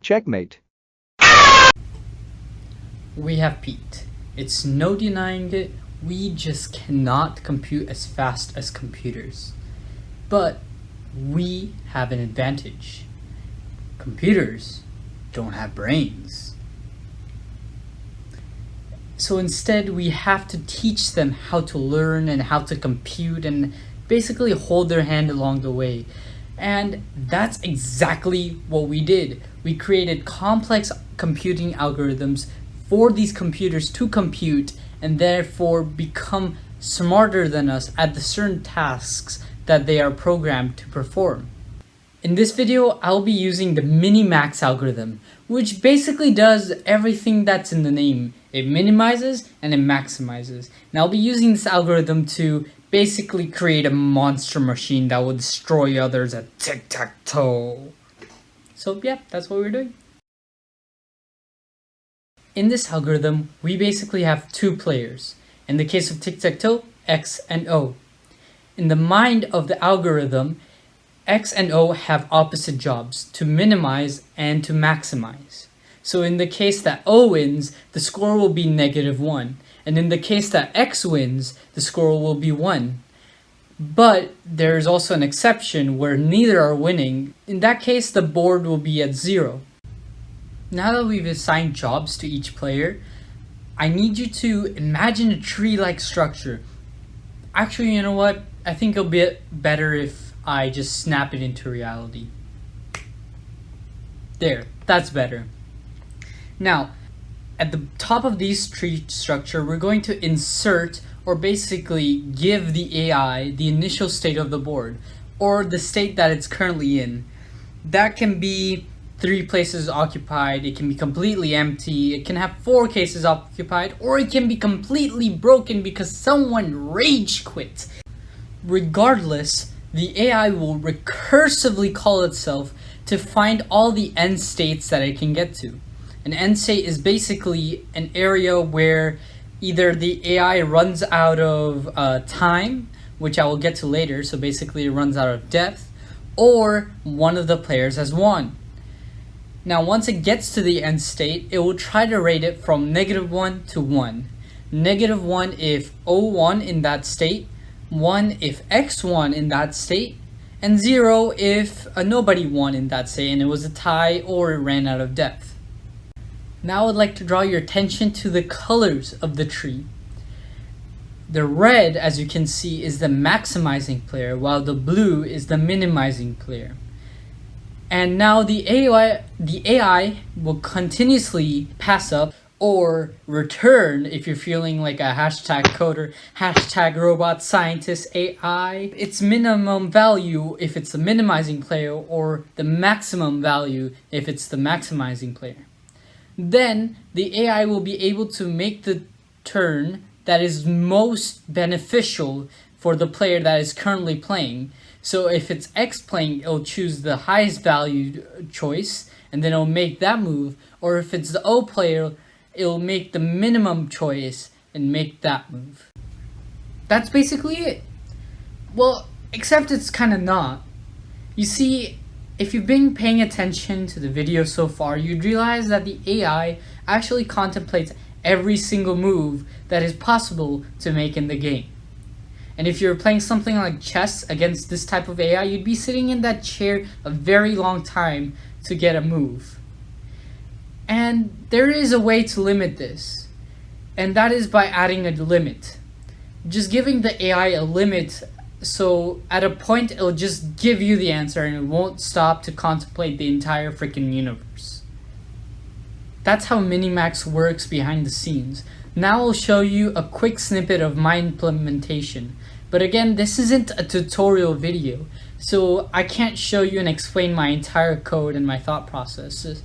Checkmate. We have peaked. It's no denying it, we just cannot compute as fast as computers. But we have an advantage. Computers don't have brains. So instead, we have to teach them how to learn and how to compute and basically hold their hand along the way. And that's exactly what we did. We created complex computing algorithms for these computers to compute and therefore become smarter than us at the certain tasks that they are programmed to perform. In this video, I'll be using the minimax algorithm, which basically does everything that's in the name. It minimizes and it maximizes. And I'll be using this algorithm to basically create a monster machine that will destroy others at Tic-Tac-Toe. So yeah, that's what we're doing. In this algorithm, we basically have two players. In the case of Tic-Tac-Toe, X and O. In the mind of the algorithm, X and O have opposite jobs, to minimize and to maximize. So in the case that O wins, the score will be -1. And in the case that X wins, the score will be 1. But there's also an exception where neither are winning. In that case, the board will be at 0. Now that we've assigned jobs to each player, I need you to imagine a tree-like structure. Actually, you know what? I think it'll be better if I just snap it into reality. There, that's better. Now, at the top of this tree structure, we're going to insert or basically give the AI the initial state of the board, or the state that it's currently in. That can be 3 places occupied, it can be completely empty, it can have 4 cases occupied, or it can be completely broken because someone rage quit. Regardless, the AI will recursively call itself to find all the end states that it can get to. An end state is basically an area where either the AI runs out of time, which I will get to later, so basically it runs out of depth, or one of the players has won. Now once it gets to the end state, it will try to rate it from -1 to 1. -1 if O won in that state, 1 if X won in that state, and 0 if nobody won in that state and it was a tie or it ran out of depth. Now I would like to draw your attention to the colors of the tree. The red, as you can see, is the maximizing player, while the blue is the minimizing player. And now the AI will continuously pass up or return if you're feeling like a hashtag coder, hashtag robot scientist AI, its minimum value if it's the minimizing player or the maximum value if it's the maximizing player. Then the AI will be able to make the turn that is most beneficial for the player that is currently playing. So if it's X playing, it'll choose the highest valued choice and then it'll make that move. Or if it's the O player, it'll make the minimum choice and make that move. That's basically it. Well, except it's kind of not. You see, if you've been paying attention to the video so far, you'd realize that the AI actually contemplates every single move that is possible to make in the game. And if you're playing something like chess against this type of AI, you'd be sitting in that chair a very long time to get a move. And there is a way to limit this, and that is by adding a limit. Just giving the AI a limit, so at a point it'll just give you the answer and it won't stop to contemplate the entire freaking universe. That's how Minimax works behind the scenes. Now I'll show you a quick snippet of my implementation. But again, this isn't a tutorial video, so I can't show you and explain my entire code and my thought processes.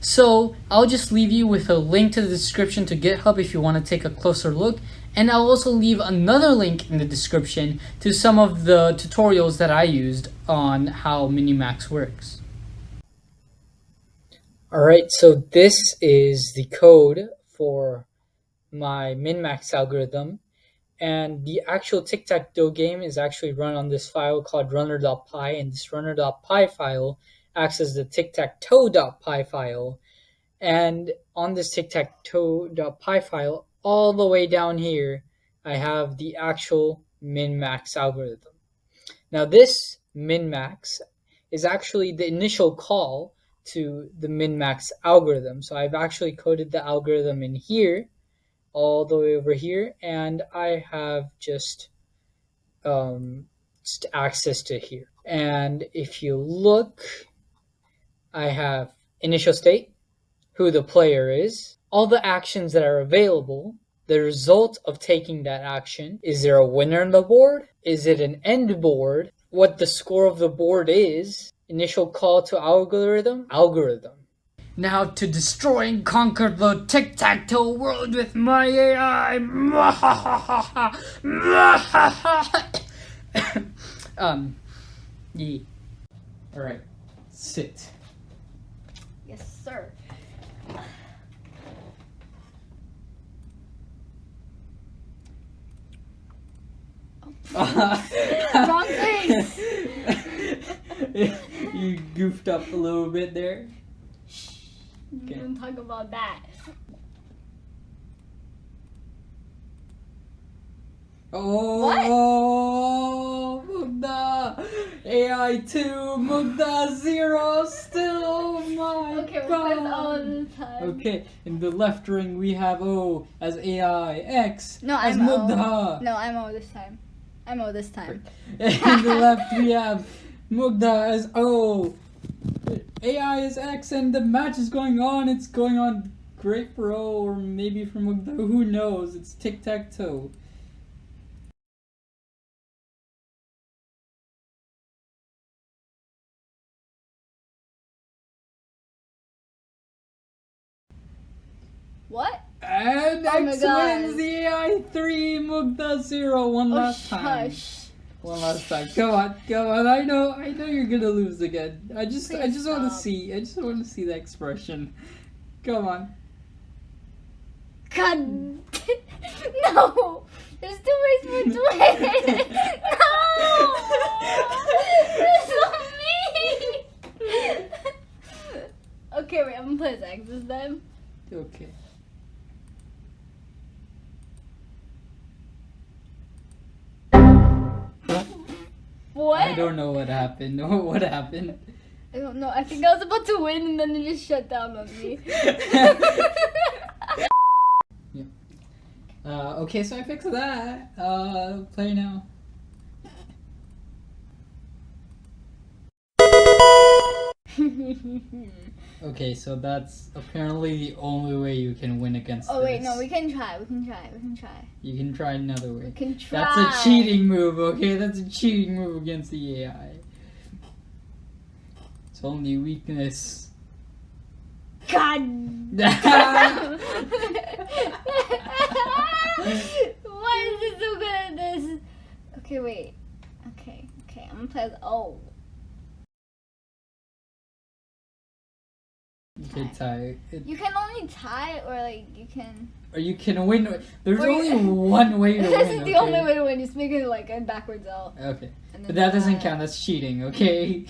So I'll just leave you with a link to the description to GitHub if you want to take a closer look, and I'll also leave another link in the description to some of the tutorials that I used on how Minimax works. Alright, so this is the code for my min-max algorithm, and the actual Tic-Tac-Toe game is actually run on this file called runner.py, and this runner.py file acts as the tic-tac-toe.py file. And on this tic-tac-toe.py file, all the way down here, I have the actual min-max algorithm. Now this min-max is actually the initial call to the min-max algorithm. So I've actually coded the algorithm in here, all the way over here, and I have just access to here. And if you look, I have initial state, who the player is, all the actions that are available, the result of taking that action. Is there a winner on the board? Is it an end board? What the score of the board is? Initial call to algorithm? Algorithm. Now to destroy and conquer the tic-tac-toe world with my AI. Yeah. Alright. Sit. Yes, sir. Wrong face. You goofed up a little bit there. Okay. Don't talk about that. Oh, Mugda! AI 2, Mugda 0, still, oh my Okay, we'll god! press O this time. Okay, in the left ring we have O as AI, X No, as I'm Mugda. O. No, I'm O this time. I'm O this time. In the left we have Mugda as O, AI is X, and the match is going on. It's going on great for O, or maybe for Mugda, who knows? It's tic-tac-toe. What? And Oh my X God. wins the AI 3, Mugda 0, one last time. Shush. One last time. Come on. I know you're gonna lose again. I just want to stop. see. I just want to see the expression. Come on. God. No. There's 2 ways for it to win. No. That's so mean. Okay, wait. I'm gonna play as X this time. Okay. What? I don't know what happened. What happened? I don't know. I think I was about to win and then it just shut down on me. Okay, so I fixed that. Play now. Okay, so that's apparently the only way you can win against Oh wait, this. no, we can try. You can try another way. We can try. That's a cheating move, okay? That's a cheating move against the AI. It's only weakness. God. Why is it so good at this? Okay, wait. Okay, I'm gonna play as O. You can tie it. You can only tie, or like you can. Or you can win. There's Or only you- one way to win. This is the okay? only way to win. Just make it like a backwards L. Okay. And But then that doesn't that. count. That's cheating, okay?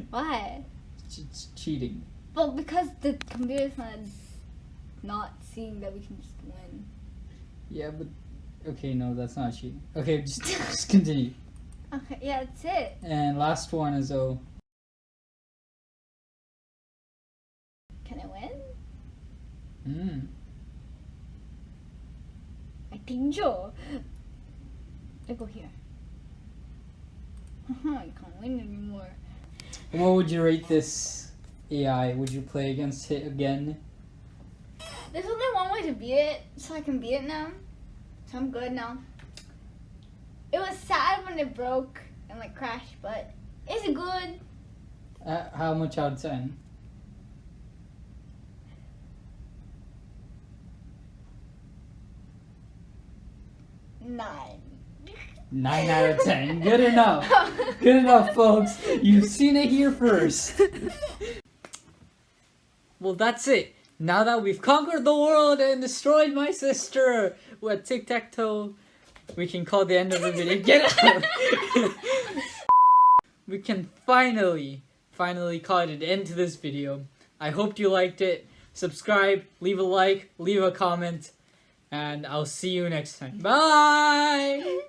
Why? It's cheating. Well, because the computer's not seeing that we can just win. Yeah, but okay, no, that's not cheating. Okay, just continue. Okay, yeah, that's it. And last one is O. Can I win? I think so. I go here. I can't win anymore. What would you rate this AI? Would you play against it again? There's only one way to beat it, so I can beat it now. So I'm good now. It was sad when it broke and like crashed, but it's good. How much out of 10? Nine. 9 out of 10. Good enough. Good enough, folks. You've seen it here first. Well, that's it. Now that we've conquered the world and destroyed my sister with tic-tac-toe, we can call the end of the video. Get out! We can finally finally call it an end to this video. I hope you liked it. Subscribe, leave a like, leave a comment, and I'll see you next time. Bye!